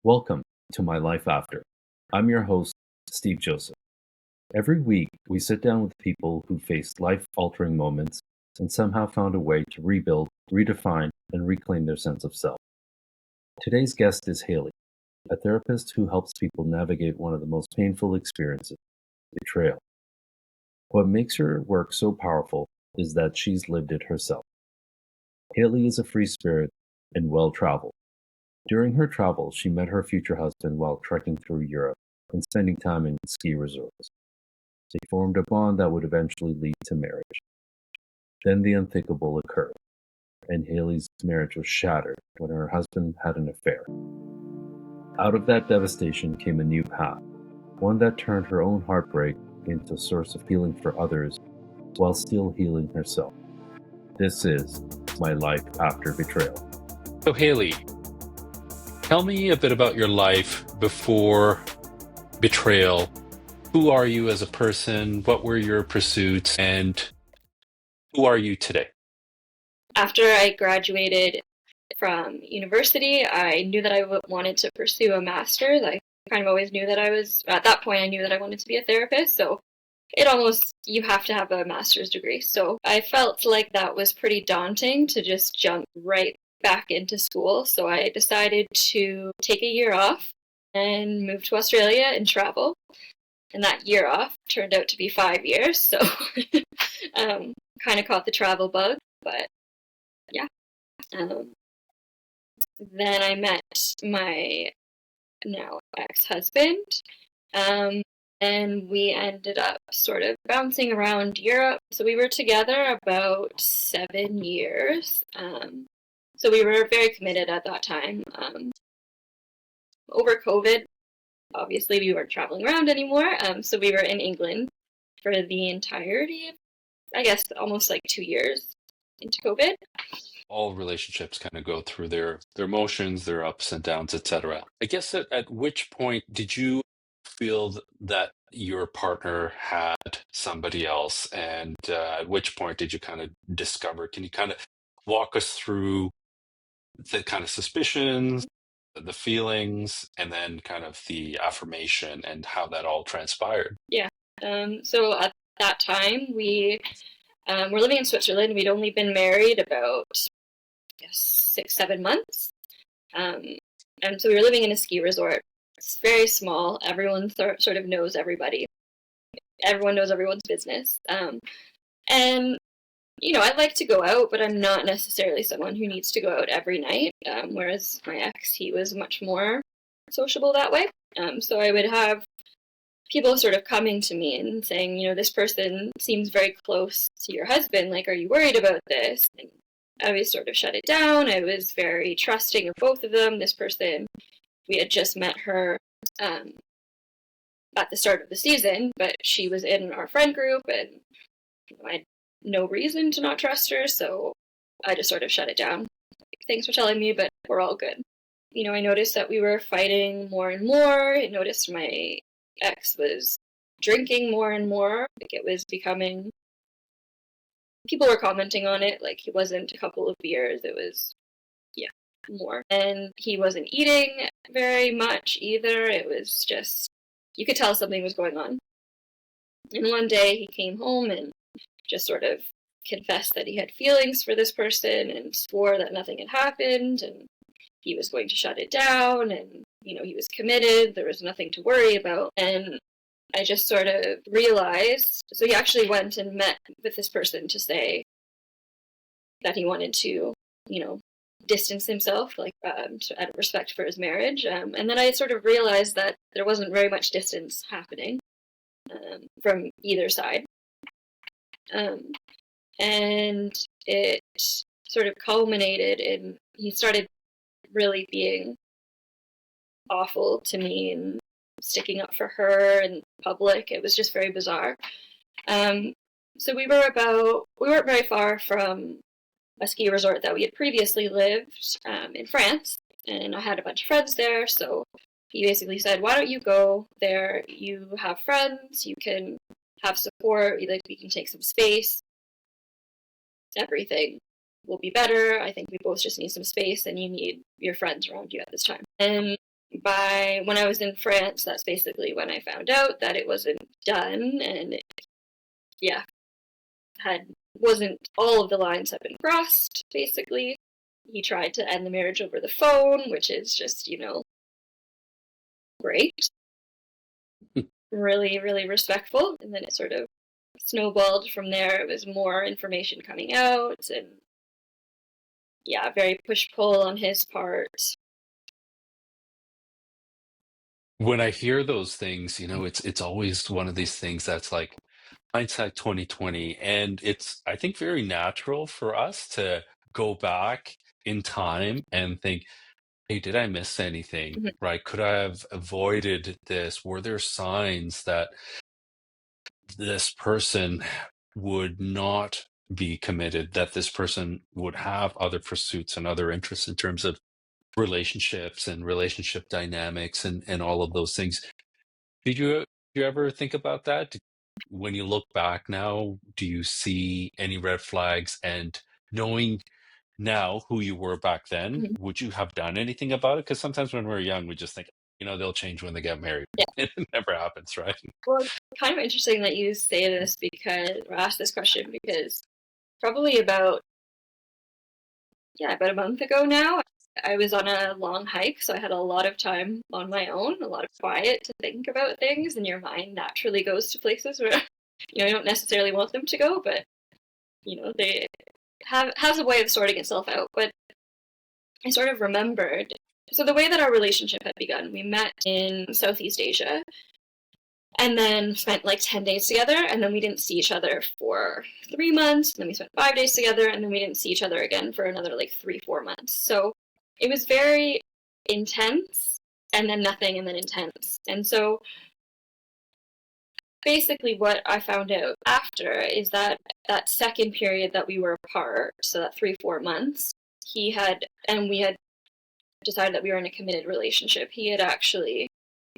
Welcome to My Life After. I'm your host, Steve Joseph. Every week, we sit down with people who faced life altering moments and somehow found a way to rebuild, redefine, and reclaim their sense of self. Today's guest is Hayley, a therapist who helps people navigate one of the most painful experiences, betrayal. What makes her work so powerful is that she's lived it herself. Hayley is a free spirit and well traveled. During her travels, she met her future husband while trekking through Europe and spending time in ski resorts. They formed a bond that would eventually lead to marriage. Then the unthinkable occurred, and Hayley's marriage was shattered when her husband had an affair. Out of that devastation came a new path, one that turned her own heartbreak into a source of healing for others while still healing herself. This is My Life After Betrayal. So, Haley, tell me a bit about your life before betrayal. Who are you as a person? What were your pursuits? And who are you today? After I graduated from university, I knew that I wanted to pursue a master's. I kind of always knew that at that point, I knew that I wanted to be a therapist. So you have to have a master's degree. So I felt like that was pretty daunting to just jump right back into school. So I decided to take a year off and move to Australia and travel. And that year off turned out to be 5 years. So kind of caught the travel bug, but yeah. Then I met my now ex-husband, and we ended up sort of bouncing around Europe. So we were together about 7 years. So we were very committed at that time. Over COVID, obviously we weren't traveling around anymore. So we were in England for the entirety of, I guess, almost like 2 years into COVID. All relationships kind of go through their emotions, their ups and downs, etc. I guess at which point did you feel that your partner had somebody else, and at which point did you kind of discover? Can you kind of walk us through the kind of suspicions, the feelings, and then kind of the affirmation and how that all transpired? Yeah. So at that time, we were living in Switzerland. We'd only been married about 6, 7 months. And so we were living in a ski resort. It's very small. Everyone sort of knows everybody. Everyone knows everyone's business. And, I like to go out, but I'm not necessarily someone who needs to go out every night. Whereas my ex, he was much more sociable that way. So I would have people sort of coming to me and saying, this person seems very close to your husband. Like, are you worried about this? And I always sort of shut it down. I was very trusting of both of them. This person, we had just met her at the start of the season, but she was in our friend group, and I had no reason to not trust her, so I just sort of shut it down. Like, thanks for telling me, but we're all good. I noticed that we were fighting more and more. I noticed my ex was drinking more and more. Like, it was becoming... People were commenting on it, like it wasn't a couple of beers, it was, more. And he wasn't eating very much either. It was just, you could tell something was going on. And one day he came home and just sort of confessed that he had feelings for this person and swore that nothing had happened and he was going to shut it down, and, he was committed. There was nothing to worry about. And I just sort of realized, so he actually went and met with this person to say that he wanted to, distance himself, like, out of respect for his marriage. And then I sort of realized that there wasn't very much distance happening from either side. And it sort of culminated in, he started really being awful to me and sticking up for her in public. It was just very bizarre. So we weren't very far from a ski resort that we had previously lived in France, and I had a bunch of friends there, so he basically said, why don't you go there? You have friends, you can have support, like, we can take some space, everything will be better. I think we both just need some space, and you need your friends around you at this time. And when I was in France, that's basically when I found out that it wasn't done, and yeah, had wasn't all of the lines had been crossed. Basically, he tried to end the marriage over the phone, which is just great, really, really respectful, and then it sort of snowballed from there. It was more information coming out, and yeah, very push pull on his part. When I hear those things, it's always one of these things that's like hindsight 2020, and it's I think very natural for us to go back in time and think, hey, did I miss anything? Mhm. Right? Could I have avoided this? Were there signs that this person would not be committed, that this person would have other pursuits and other interests in terms of relationships and relationship dynamics and all of those things? Did you ever think about that? When you look back now, do you see any red flags? And knowing now who you were back then, Mhm. would you have done anything about it? Because sometimes when we're young, we just think, they'll change when they get married. Yeah. It never happens, right? Well, kind of interesting that you say this or ask this question because probably about a month ago now, I was on a long hike, so I had a lot of time on my own, a lot of quiet to think about things, and your mind naturally goes to places where you don't necessarily want them to go, but they has a way of sorting itself out. But I sort of remembered. So the way that our relationship had begun, we met in Southeast Asia, and then spent like 10 days together, and then we didn't see each other for 3 months, and then we spent 5 days together, and then we didn't see each other again for another like 3, 4 months. So it was very intense, and then nothing, and then intense. And so basically what I found out after is that second period that we were apart, so that 3, 4 months, we had decided that we were in a committed relationship. He had actually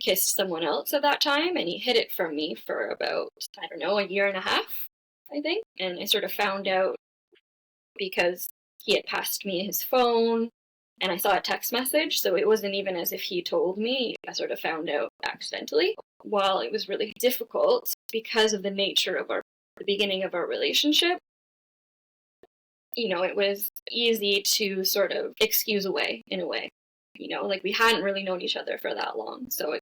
kissed someone else at that time, and he hid it from me for about, I don't know, a year and a half, I think. And I sort of found out because he had passed me his phone, and I saw a text message, so it wasn't even as if he told me. I sort of found out accidentally. While it was really difficult because of the nature of the beginning of our relationship, it was easy to sort of excuse away in a way. Like we hadn't really known each other for that long. So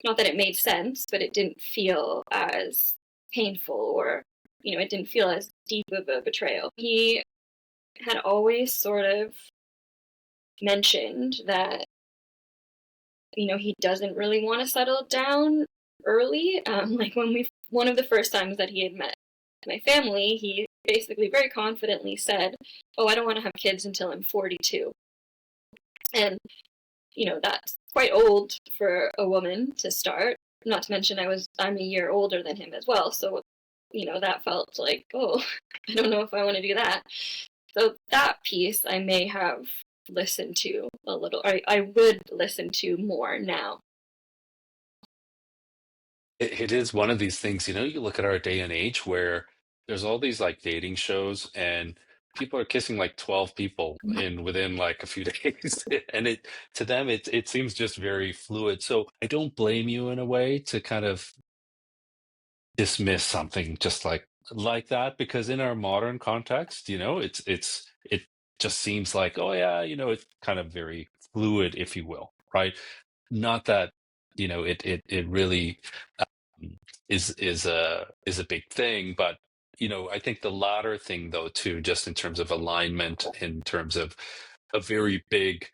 not that it made sense, but it didn't feel as painful, or, it didn't feel as deep of a betrayal. He had always sort of mentioned that, he doesn't really want to settle down early. Like one of the first times that he had met my family, he basically very confidently said, "Oh, I don't want to have kids until I'm 42." And, that's quite old for a woman to start. Not to mention I'm a year older than him as well. So, that felt like, oh, I don't know if I want to do that. So that piece I may have listened to a little. I would listen to more now. It is one of these things, you look at our day and age where there's all these like dating shows and people are kissing like 12 people in within like a few days. And to them it seems just very fluid. So I don't blame you in a way to kind of dismiss something just like that, because in our modern context, it just seems like, oh yeah, it's kind of very fluid, if you will, right? Not that, it really is a big thing, but I think the latter thing though too, just in terms of alignment, in terms of a very big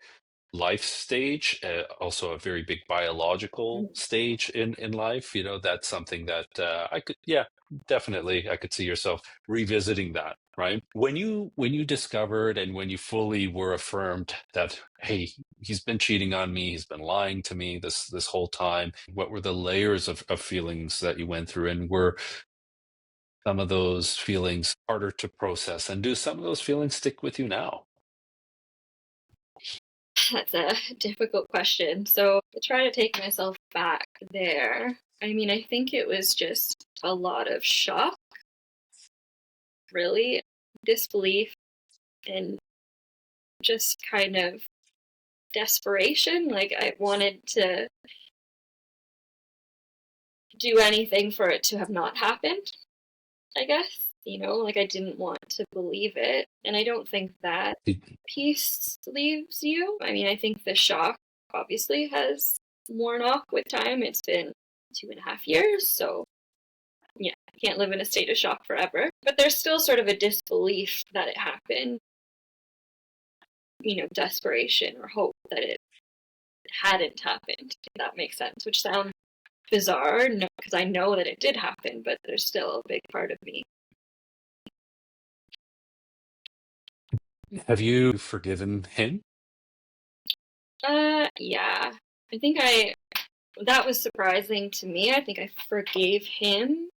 life stage, also a very big biological stage in life. That's something that definitely I could see yourself revisiting that, right? When you discovered and when you fully were affirmed that, hey, he's been cheating on me, he's been lying to me this whole time, what were the layers of feelings that you went through, and were some of those feelings harder to process, and do some of those feelings stick with you now? That's a difficult question. So to try to take myself back there, I mean, I think it was just a lot of shock, really, disbelief, and just kind of desperation. Like, I wanted to do anything for it to have not happened, I guess. Like, I didn't want to believe it. And I don't think that piece leaves you. I mean, I think the shock obviously has worn off with time. It's been 2.5 years, so yeah, I can't live in a state of shock forever. But there's still sort of a disbelief that it happened, desperation or hope that it hadn't happened, if that makes sense, which sounds bizarre, because I know that it did happen, but there's still a big part of me. Have you forgiven him? Yeah. I think that was surprising to me. I think I forgave him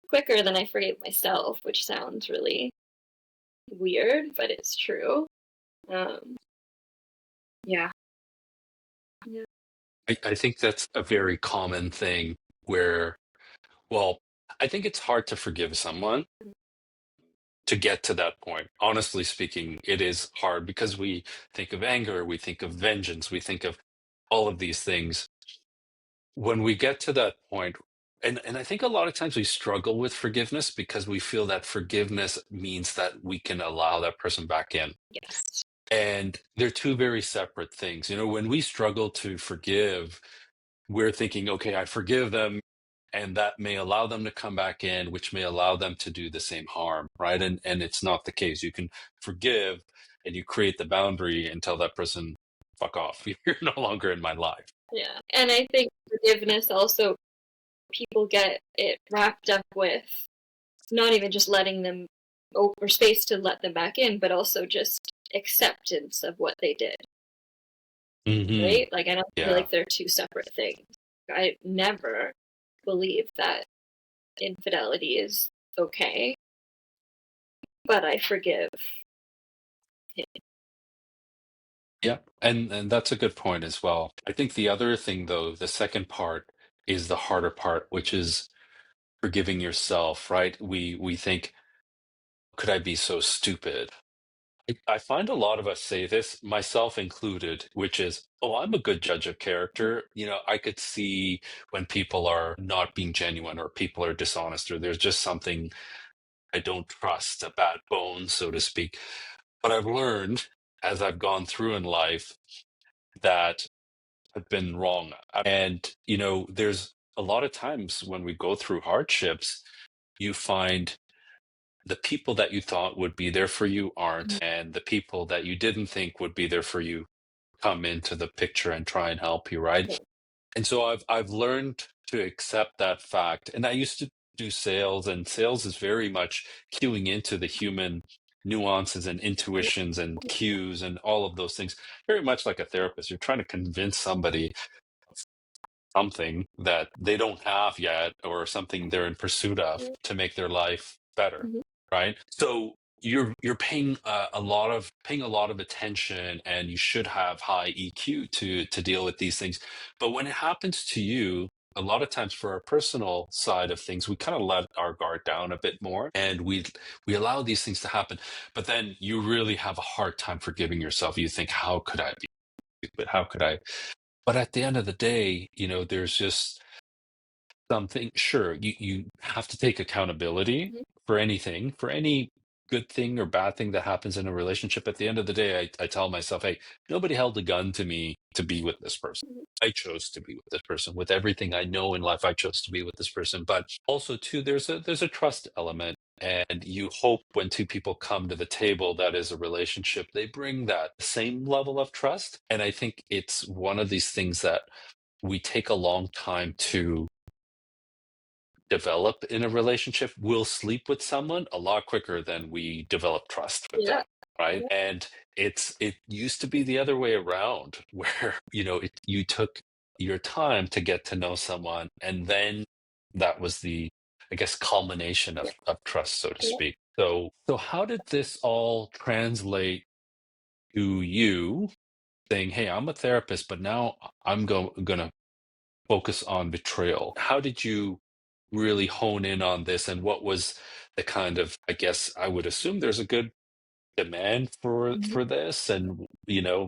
quicker than I forgave myself, which sounds really weird, but it's true. Yeah. Yeah. I think that's a very common thing where, well, I think it's hard to forgive someone to get to that point. Honestly speaking, it is hard because we think of anger, we think of vengeance, we think of all of these things. When we get to that point, and I think a lot of times we struggle with forgiveness because we feel that forgiveness means that we can allow that person back in. Yes. And they're two very separate things. When we struggle to forgive, we're thinking, okay, I forgive them, and that may allow them to come back in, which may allow them to do the same harm, right? And it's not the case. You can forgive and you create the boundary and tell that person, fuck off. You're no longer in my life. Yeah. And I think forgiveness also, people get it wrapped up with not even just letting them over space to let them back in, but also just acceptance of what they did. Mm-hmm. Right? Like, I don't feel like they're two separate things. I never believe that infidelity is okay, but I forgive him. Yeah, and that's a good point as well. I think the other thing, though, the second part is the harder part, which is forgiving yourself, right? We think, could I be so stupid? I find a lot of us say this, myself included, which is, oh, I'm a good judge of character. I could see when people are not being genuine or people are dishonest or there's just something I don't trust, a bad bone, so to speak. But I've learned as I've gone through in life that I've been wrong. And, there's a lot of times when we go through hardships, you find the people that you thought would be there for you aren't, and the people that you didn't think would be there for you come into the picture and try and help you, right? And so I've learned to accept that fact. And I used to do sales, and sales is very much cueing into the human nuances and intuitions and cues and all of those things. Very much like a therapist. You're trying to convince somebody something that they don't have yet or something they're in pursuit of to make their life better, right? So you're paying a lot of attention, and you should have high EQ to deal with these things. But when it happens to you, a lot of times for our personal side of things, we kind of let our guard down a bit more, and we allow these things to happen. But then you really have a hard time forgiving yourself. You think, how could I be stupid? How could I? But at the end of the day, there's just something. Sure, you have to take accountability for anything, for any good thing or bad thing that happens in a relationship. At the end of the day, I tell myself, hey, nobody held a gun to me to be with this person. I chose to be with this person. With everything I know in life, I chose to be with this person. But also, too, there's a trust element. And you hope when two people come to the table that is a relationship, they bring that same level of trust. And I think it's one of these things that we take a long time to develop in a relationship. We'll sleep with someone a lot quicker than we develop trust with them, right? And it used to be the other way around, where you took your time to get to know someone, and then that was the, I guess, culmination of trust, so to speak. So how did this all translate to you saying, hey, I'm a therapist, but now I'm gonna focus on betrayal? How did you really hone in on this, and what was the kind of, I guess I would assume there's a good demand for Mhm. this, and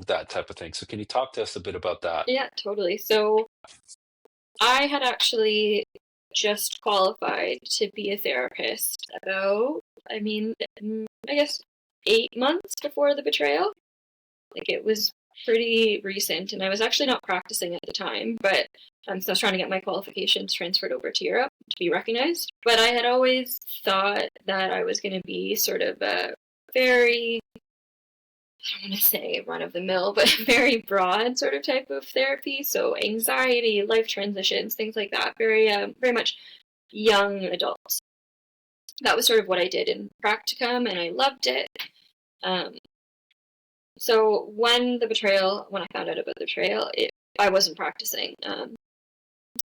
that type of thing. So can you talk to us a bit about that? Yeah, totally. So I had actually just qualified to be a therapist about, I guess 8 months before the betrayal. Like it was pretty recent, and I was actually not practicing at the time, but so I was trying to get my qualifications transferred over to Europe to be recognized. But I had always thought that I was going to be sort of a very, I don't want to say run of the mill, but very broad sort of type of therapy. So anxiety, life transitions, things like that. Very much young adults. That was sort of what I did in practicum, and I loved it. Um, so when I found out about the betrayal, I wasn't practicing,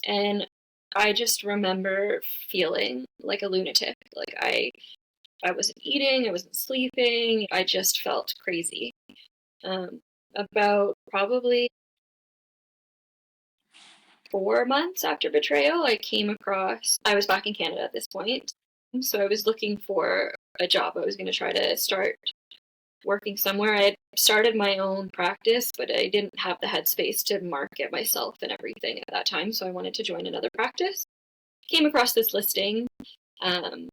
and I just remember feeling like a lunatic. Like I wasn't eating, I wasn't sleeping, I just felt crazy. Um, about probably 4 months after betrayal, I was back in Canada at this point. So I was looking for a job. I was going to try to start working somewhere. I had started my own practice, but I didn't have the headspace to market myself and everything at that time. So I wanted to join another practice. Came across this listing, um,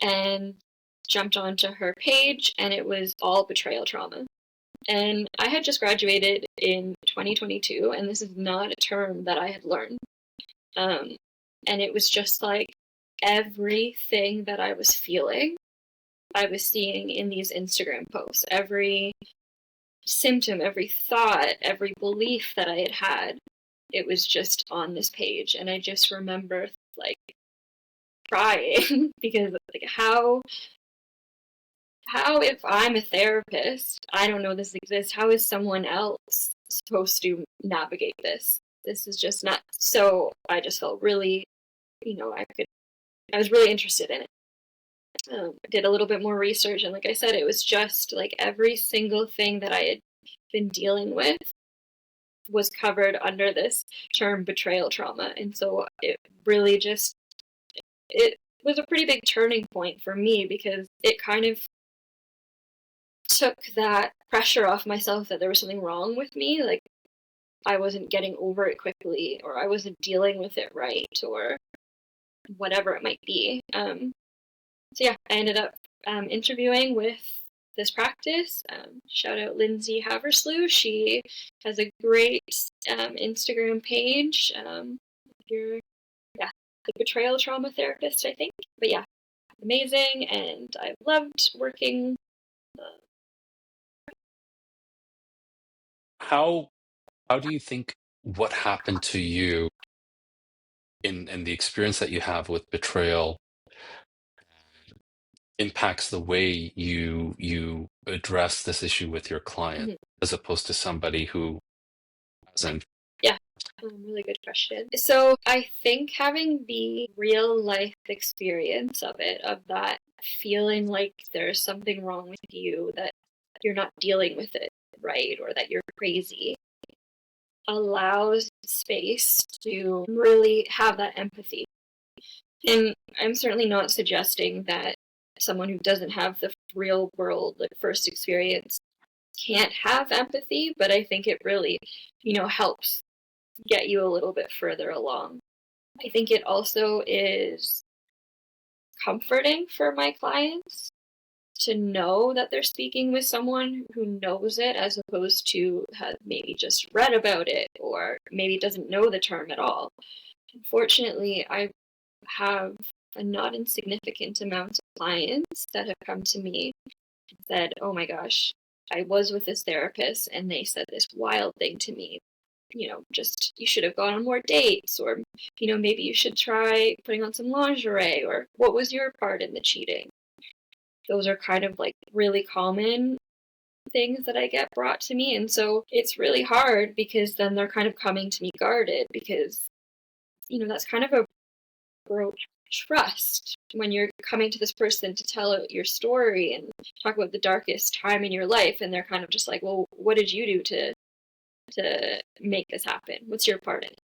and jumped onto her page, and it was all betrayal trauma. And I had just graduated in 2022, and this is not a term that I had learned. Um, and it was just like everything that I was feeling, I was seeing in these Instagram posts. Every symptom, every thought, every belief that I had had, it was just on this page. And I just remember like crying because like how if I'm a therapist, I don't know this exists, how is someone else supposed to navigate this? This is just not. So I just felt really, I was really interested in it. Did a little bit more research, and like I said, it was just like every single thing that I had been dealing with was covered under this term betrayal trauma. And so it was a pretty big turning point for me because it kind of took that pressure off myself that there was something wrong with me. Like I wasn't getting over it quickly, or I wasn't dealing with it right, or whatever it might be. So yeah, I ended up interviewing with this practice. Shout out Lindsay Haverslew. She has a great Instagram page. You're, yeah, the betrayal trauma therapist, I think. But yeah, amazing, and I loved working. How do you think what happened to you in the experience that you have with betrayal impacts the way you address this issue with your client, Mhm. as opposed to somebody who hasn't? Yeah, really good question. So I think having the real life experience of that feeling like there's something wrong with you, that you're not dealing with it right, or that you're crazy, allows space to really have that empathy. And I'm certainly not suggesting that someone who doesn't have the real world, like first experience, can't have empathy, but I think it really, helps get you a little bit further along. I think it also is comforting for my clients to know that they're speaking with someone who knows it, as opposed to have maybe just read about it or maybe doesn't know the term at all. Unfortunately, I have a not insignificant amount of clients that have come to me and said, oh my gosh, I was with this therapist and they said this wild thing to me. Just you should have gone on more dates, or, maybe you should try putting on some lingerie, or what was your part in the cheating? Those are kind of like really common things that I get brought to me. And so it's really hard because then they're kind of coming to me guarded because, that's kind of a broke trust when you're coming to this person to tell your story and talk about the darkest time in your life. And they're kind of just like, well, what did you do to make this happen? What's your part in it?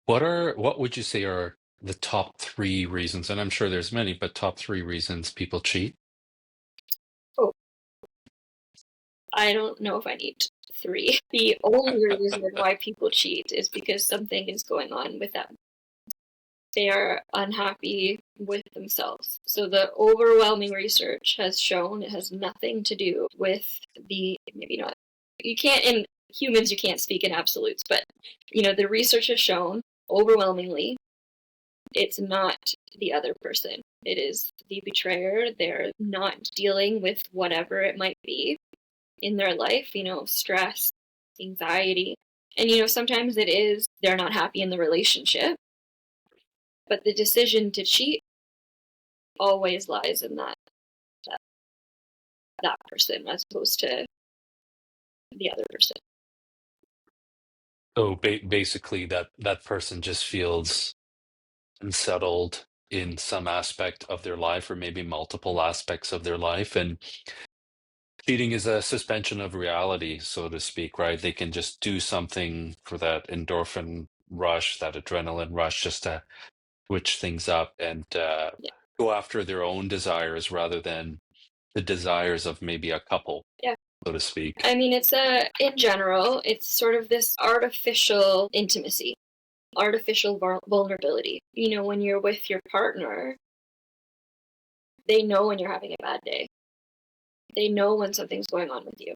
What would you say are the top 3 reasons, and I'm sure there's many, but top 3 reasons people cheat? Oh, I don't know if I need 3. The only reason why people cheat is because something is going on with them. They are unhappy with themselves. So the overwhelming research has shown it has nothing to do with maybe not, you can't, in humans, you can't speak in absolutes, but, the research has shown overwhelmingly it's not the other person. It is the betrayer. They're not dealing with whatever it might be in their life, stress, anxiety. And, sometimes it is they're not happy in the relationship, but the decision to cheat always lies in that person as opposed to the other person. So basically, that person just feels unsettled in some aspect of their life, or maybe multiple aspects of their life, and cheating is a suspension of reality, so to speak, right? They can just do something for that endorphin rush, that adrenaline rush, just to switch things up and Yeah. go after their own desires rather than the desires of maybe a couple, Yeah. so to speak. I mean, in general, it's sort of this artificial intimacy, artificial vulnerability. When you're with your partner, they know when you're having a bad day. They know when something's going on with you.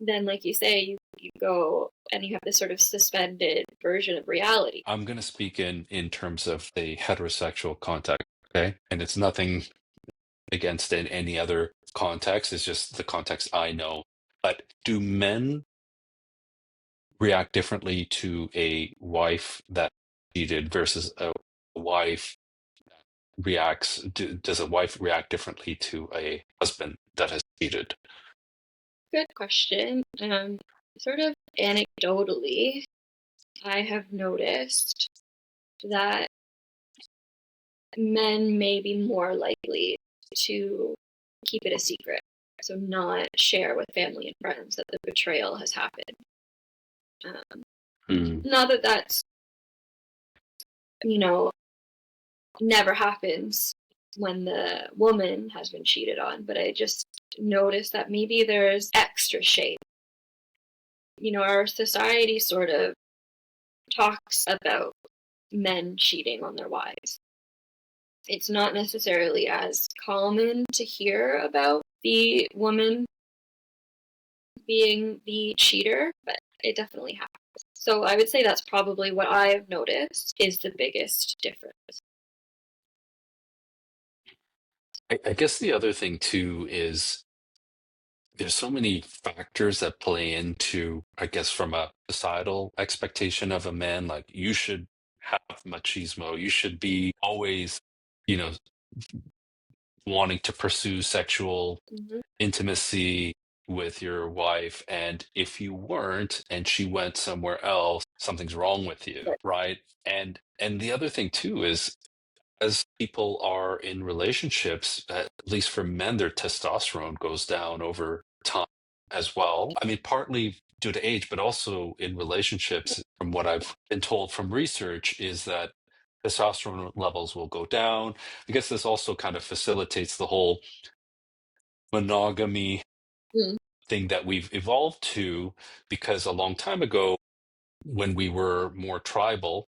Then, like you say, you go and you have this sort of suspended version of reality. I'm going to speak in terms of the heterosexual context, okay? And it's nothing against in any other context. It's just the context I know. But do men react differently to a wife that cheated versus a wife does a wife react differently to a husband that has cheated? Good question. Sort of anecdotally, I have noticed that men may be more likely to keep it a secret, so not share with family and friends that the betrayal has happened. Not that that's, never happens when the woman has been cheated on, but I just noticed that maybe there's extra shame. Our society sort of talks about men cheating on their wives. It's not necessarily as common to hear about the woman being the cheater, but it definitely happens. So I would say that's probably what I've noticed is the biggest difference. I guess the other thing too is there's so many factors that play into, I guess, from a societal expectation of a man, like you should have machismo, you should be always, you know, wanting to pursue sexual intimacy with your wife, and if you weren't and she went somewhere else, something's wrong with you, right? And the other thing too is, as people are in relationships, at least for men, their testosterone goes down over time as well. I mean, partly due to age, but also in relationships, from what I've been told from research, is that testosterone levels will go down. I guess this also kind of facilitates the whole monogamy thing that we've evolved to, because a long time ago, when we were more tribal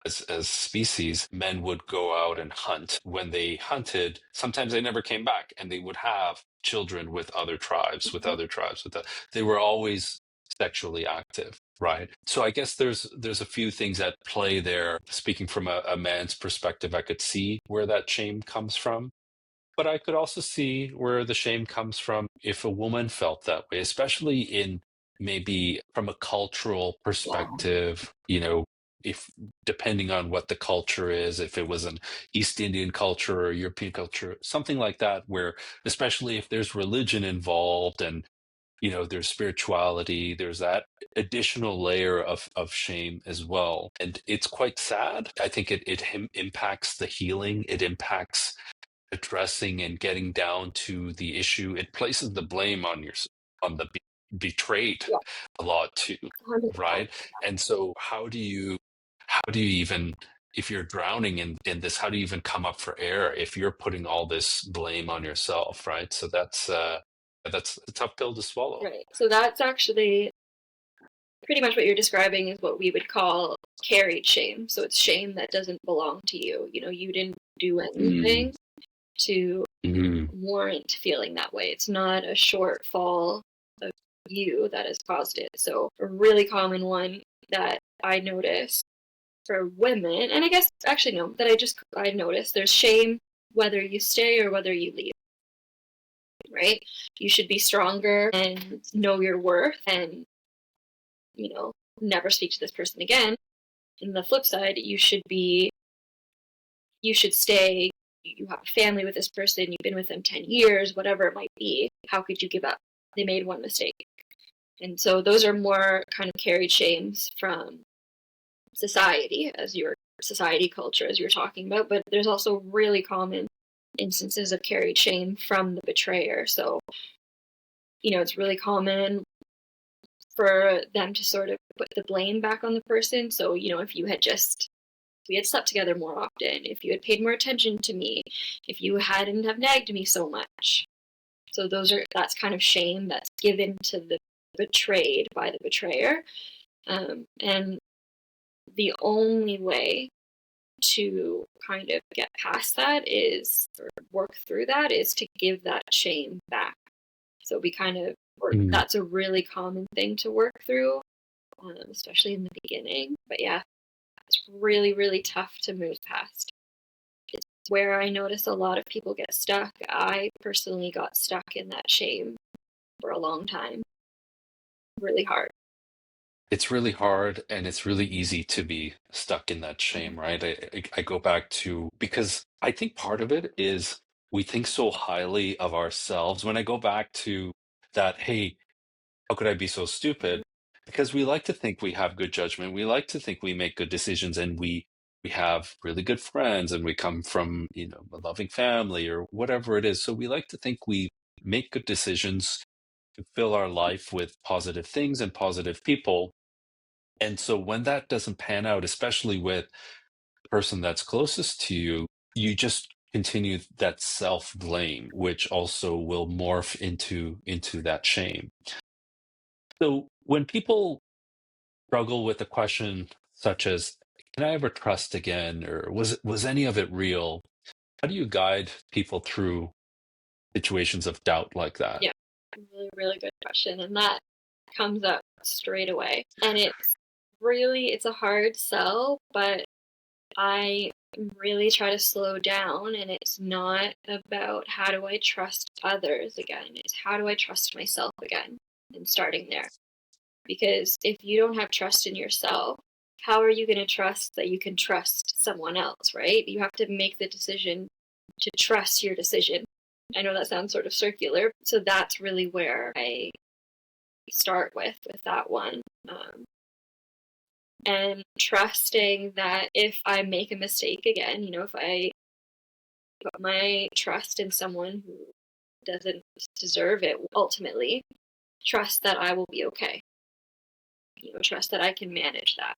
as species, men would go out and hunt. When they hunted, sometimes they never came back, and they would have children with other tribes, they were always sexually active, right? So I guess there's a few things at play there. Speaking from a man's perspective, I could see where that shame comes from. But I could also see where the shame comes from if a woman felt that way, especially in maybe from a cultural perspective, if depending on what the culture is, if it was an East Indian culture or European culture, something like that, where especially if there's religion involved and there's spirituality, there's that additional layer of shame as well. And it's quite sad. I think it impacts the healing. It impacts addressing and getting down to the issue. It places the blame on the betrayed a lot too, 100%. right? And so how do you even if you're drowning in this, how do you even come up for air if you're putting all this blame on yourself, right? So that's a tough pill to swallow. Right. So that's actually pretty much what you're describing is what we would call carried shame. So it's shame that doesn't belong to you. You know, you didn't do anything to warrant feeling that way. It's not a shortfall of you that has caused it. So a really common one that I notice for women, and I guess actually no, that I noticed there's shame whether you stay or whether you leave. Right? You should be stronger and know your worth and, you know, never speak to this person again. And the flip side, you should stay, you have a family with this person, you've been with them 10 years, whatever it might be. How could you give up? They made one mistake. And so those are more kind of carried shames from society, as your society culture, as you're talking about. But there's also really common instances of carried shame from the betrayer. So, you know, it's really common for them to sort of put the blame back on the person. So, you know, if we had slept together more often, if you had paid more attention to me, if you hadn't have nagged me so much. So that's kind of shame that's given to the betrayed by the betrayer. And the only way to kind of get past that or work through that is to give that shame back. So we kind of that's a really common thing to work through, especially in the beginning. But yeah, it's really, really tough to move past. It's where I notice a lot of people get stuck. I personally got stuck in that shame for a long time. Really hard. It's really hard, and it's really easy to be stuck in that shame, right? I go back to, because I think part of it is we think so highly of ourselves. When I go back to that, hey, how could I be so stupid? Because we like to think we have good judgment. We like to think we make good decisions, and we have really good friends, and we come from, you know, a loving family or whatever it is. So we like to think we make good decisions to fill our life with positive things and positive people. And so when that doesn't pan out, especially with the person that's closest to you, you just continue that self-blame, which also will morph into that shame. So when people struggle with a question such as, can I ever trust again? Or was any of it real? How do you guide people through situations of doubt like that? Yeah, really, really good question. And that comes up straight away. And it's a hard sell, but I really try to slow down, and it's not about how do I trust others again. It's how do I trust myself again, and starting there. Because if you don't have trust in yourself, how are you going to trust that you can trust someone else, right? You have to make the decision to trust your decision. I know that sounds sort of circular. So that's really where I start with that one. And trusting that if I make a mistake again, you know, if I put my trust in someone who doesn't deserve it ultimately, trust that I will be okay. You know, trust that I can manage that,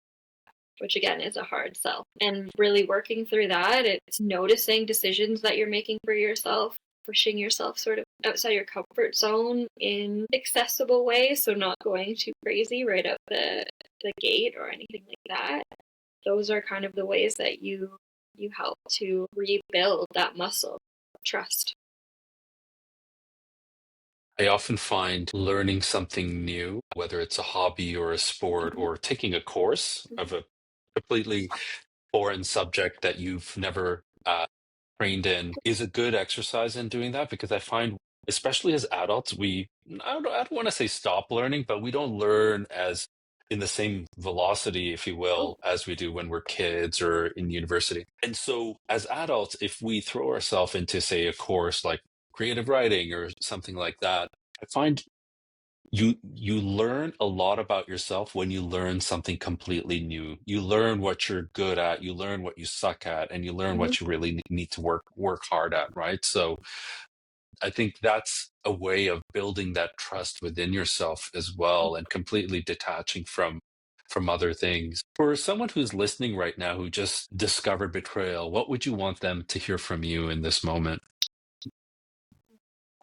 which again is a hard sell. And really working through that, it's noticing decisions that you're making for yourself, pushing yourself sort of outside your comfort zone in accessible ways, so not going too crazy right out the gate or anything like that. Those are kind of the ways that you help to rebuild that muscle of trust. I often find learning something new, whether it's a hobby or a sport or taking a course of a completely foreign subject that you've never trained in, is a good exercise in doing that, because I find, especially as adults, I don't want to say stop learning, but we don't learn as in the same velocity, if you will, as we do when we're kids or in university. And so as adults, if we throw ourselves into, say, a course like creative writing or something like that, I find you learn a lot about yourself when you learn something completely new. You learn what you're good at, you learn what you suck at, and you learn what you really need to work hard at, right? So I think that's a way of building that trust within yourself as well, and completely detaching from from other things. For someone who's listening right now who just discovered betrayal, what would you want them to hear from you in this moment?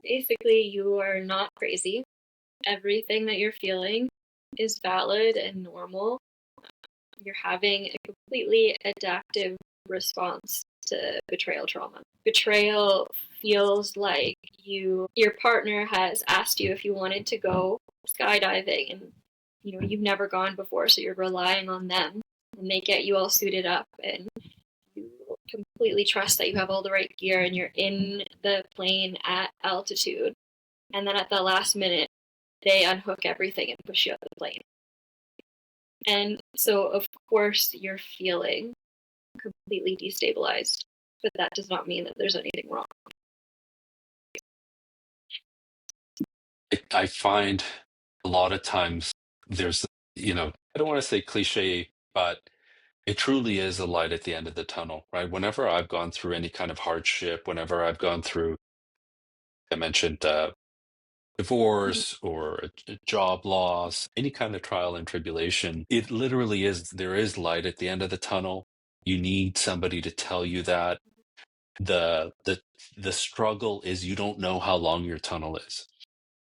Basically, you are not crazy. Everything that you're feeling is valid and normal. You're having a completely adaptive response to betrayal trauma. Betrayal feels like your partner has asked you if you wanted to go skydiving, and you've never gone before, so you're relying on them, and they get you all suited up, and you completely trust that you have all the right gear, and you're in the plane at altitude, and then at the last minute they unhook everything and push you out the plane. And so, of course, you're feeling completely destabilized, but that does not mean that there's anything wrong. I find a lot of times there's, I don't want to say cliche, but it truly is a light at the end of the tunnel, right? Whenever I've gone through any kind of hardship, whenever I've gone through, I mentioned divorce or a job loss, any kind of trial and tribulation, it literally is, there is light at the end of the tunnel. You need somebody to tell you that. The struggle is you don't know how long your tunnel is.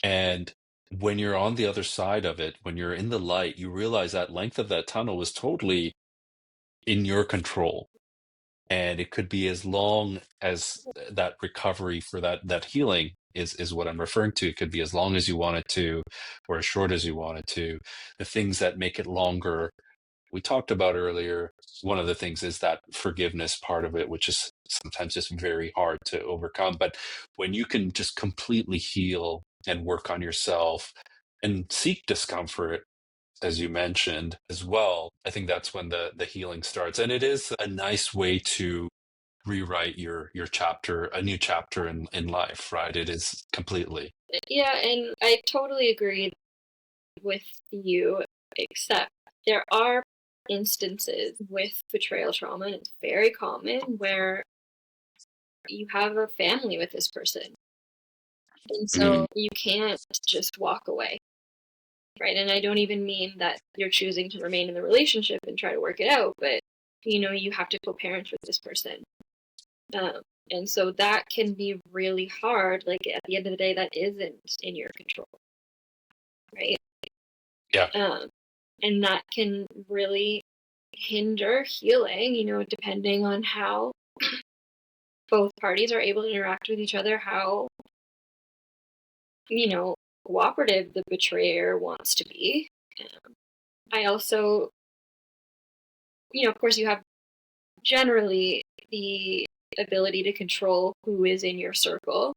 And when you're on the other side of it, when you're in the light, you realize that length of that tunnel was totally in your control. And it could be as long as that recovery for that healing is what I'm referring to. It could be as long as you want it to, or as short as you want it to. The things that make it longer, we talked about earlier. One of the things is that forgiveness part of it, which is sometimes just very hard to overcome. But when you can just completely heal and work on yourself and seek discomfort, as you mentioned as well, I think that's when the healing starts. And it is a nice way to rewrite your chapter, a new chapter in life, right? It is completely. Yeah, and I totally agree with you, except there are instances with betrayal trauma, and it's very common, where you have a family with this person. And so you can't just walk away, right? And I don't even mean that you're choosing to remain in the relationship and try to work it out, but you have to co-parent with this person. And so that can be really hard. Like, at the end of the day, that isn't in your control, right? Yeah. And that can really hinder healing, depending on how both parties are able to interact with each other, how, cooperative the betrayer wants to be. I also, of course, you have generally the ability to control who is in your circle,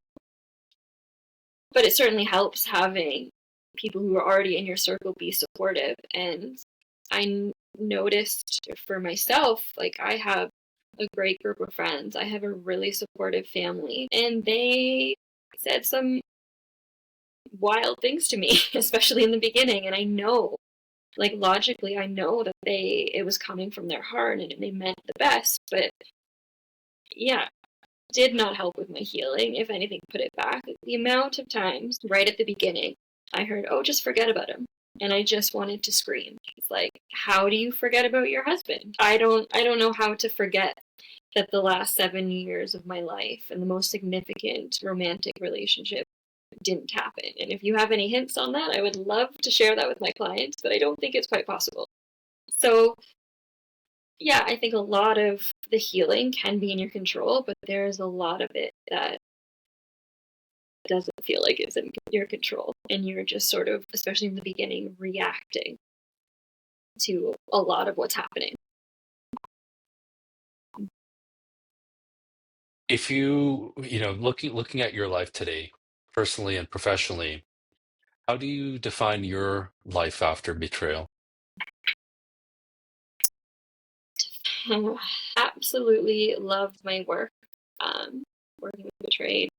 but it certainly helps having people who are already in your circle be supportive. And I noticed for myself, like, I have a great group of friends. I have a really supportive family, and they said some wild things to me, especially in the beginning. And I know, like, logically, I know that it was coming from their heart and they meant the best, but yeah, did not help with my healing. If anything, put it back. The amount of times right at the beginning I heard, "Oh, just forget about him," and I just wanted to scream. It's like, how do you forget about your husband? I don't know how to forget that the last 7 years of my life and the most significant romantic relationship didn't happen. And if you have any hints on that, I would love to share that with my clients, but I don't think it's quite possible. So yeah, I think a lot of the healing can be in your control, but there's a lot of it that doesn't feel like it's in your control. And you're just sort of, especially in the beginning, reacting to a lot of what's happening. If looking at your life today, personally and professionally, how do you define your life after betrayal? Absolutely love my work, working with betrayed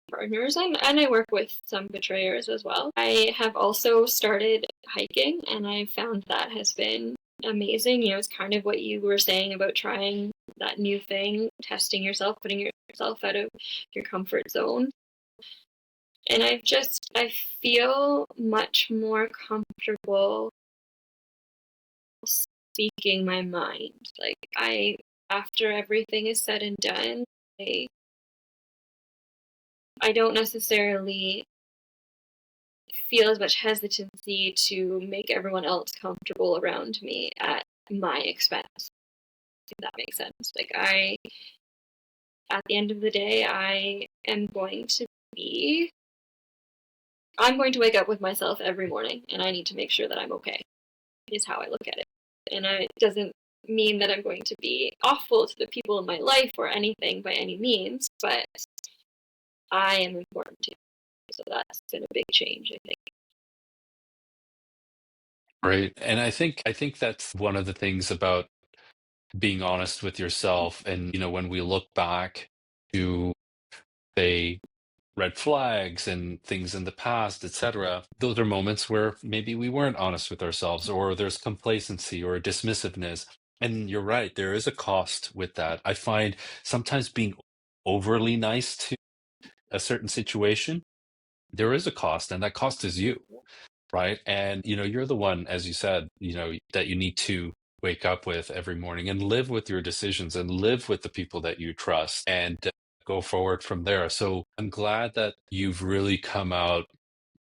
partners, and I work with some betrayers as well. I have also started hiking, and I found that has been amazing. It's kind of what you were saying about trying that new thing, testing yourself, putting yourself out of your comfort zone. And I feel much more comfortable speaking my mind. Like, after everything is said and done, I don't necessarily feel as much hesitancy to make everyone else comfortable around me at my expense, if that makes sense. Like, at the end of the day, I'm going to wake up with myself every morning, and I need to make sure that I'm okay, is how I look at it. And it doesn't mean that I'm going to be awful to the people in my life or anything by any means, but I am important to me. So that's been a big change, I think. Right. And I think that's one of the things about being honest with yourself. And, when we look back to, say, red flags and things in the past, etc., those are moments where maybe we weren't honest with ourselves, or there's complacency or dismissiveness. And you're right, there is a cost with that. I find sometimes being overly nice to a certain situation, there is a cost, and that cost is you. Right. And, you're the one, as you said, that you need to wake up with every morning and live with your decisions and live with the people that you trust and go forward from there. So I'm glad that you've really come out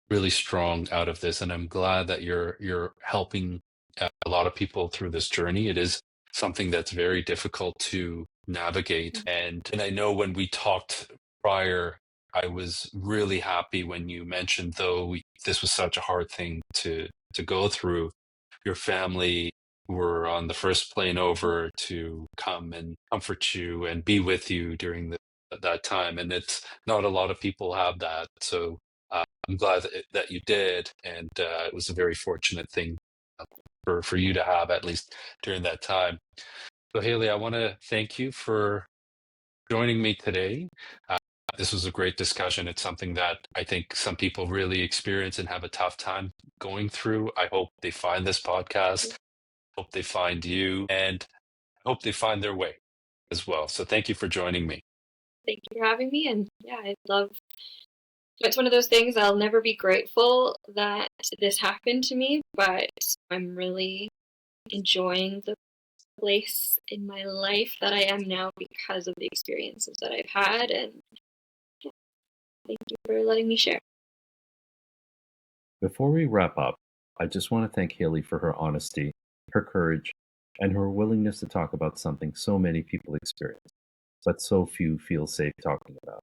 really strong out of this. And I'm glad that you're helping a lot of people through this journey. It is something that's very difficult to navigate. And I know when we talked prior, I was really happy when you mentioned, though this was such a hard thing to go through, your family were on the first plane over to come and comfort you and be with you during that time. And it's not a lot of people have that. So I'm glad that you did. And it was a very fortunate thing for you to have, at least during that time. So, Hayley, I want to thank you for joining me today. This was a great discussion. It's something that I think some people really experience and have a tough time going through. I hope they find this podcast, hope they find you, and hope they find their way as well. So thank you for joining me. Thank you for having me. And yeah, it's one of those things, I'll never be grateful that this happened to me, but I'm really enjoying the place in my life that I am now because of the experiences that I've had. And yeah, thank you for letting me share. Before we wrap up, I just want to thank Hayley for her honesty, her courage, and her willingness to talk about something so many people experience, but so few feel safe talking about.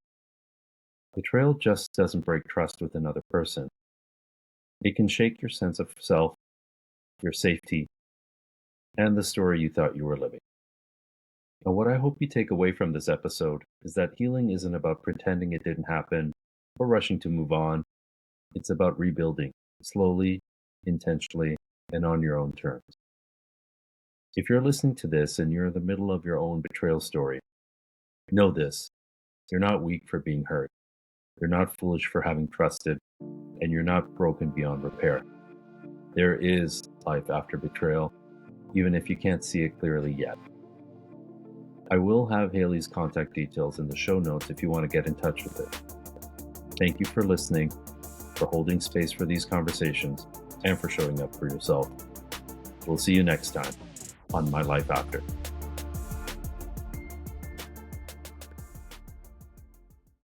Betrayal just doesn't break trust with another person. It can shake your sense of self, your safety, and the story you thought you were living. And what I hope you take away from this episode is that healing isn't about pretending it didn't happen or rushing to move on. It's about rebuilding, slowly, intentionally, and on your own terms. If you're listening to this and you're in the middle of your own betrayal story, know this: you're not weak for being hurt. You're not foolish for having trusted, and you're not broken beyond repair. There is life after betrayal, even if you can't see it clearly yet. I will have Hayley's contact details in the show notes if you want to get in touch with her. Thank you for listening, for holding space for these conversations, and for showing up for yourself. We'll see you next time on My Life After.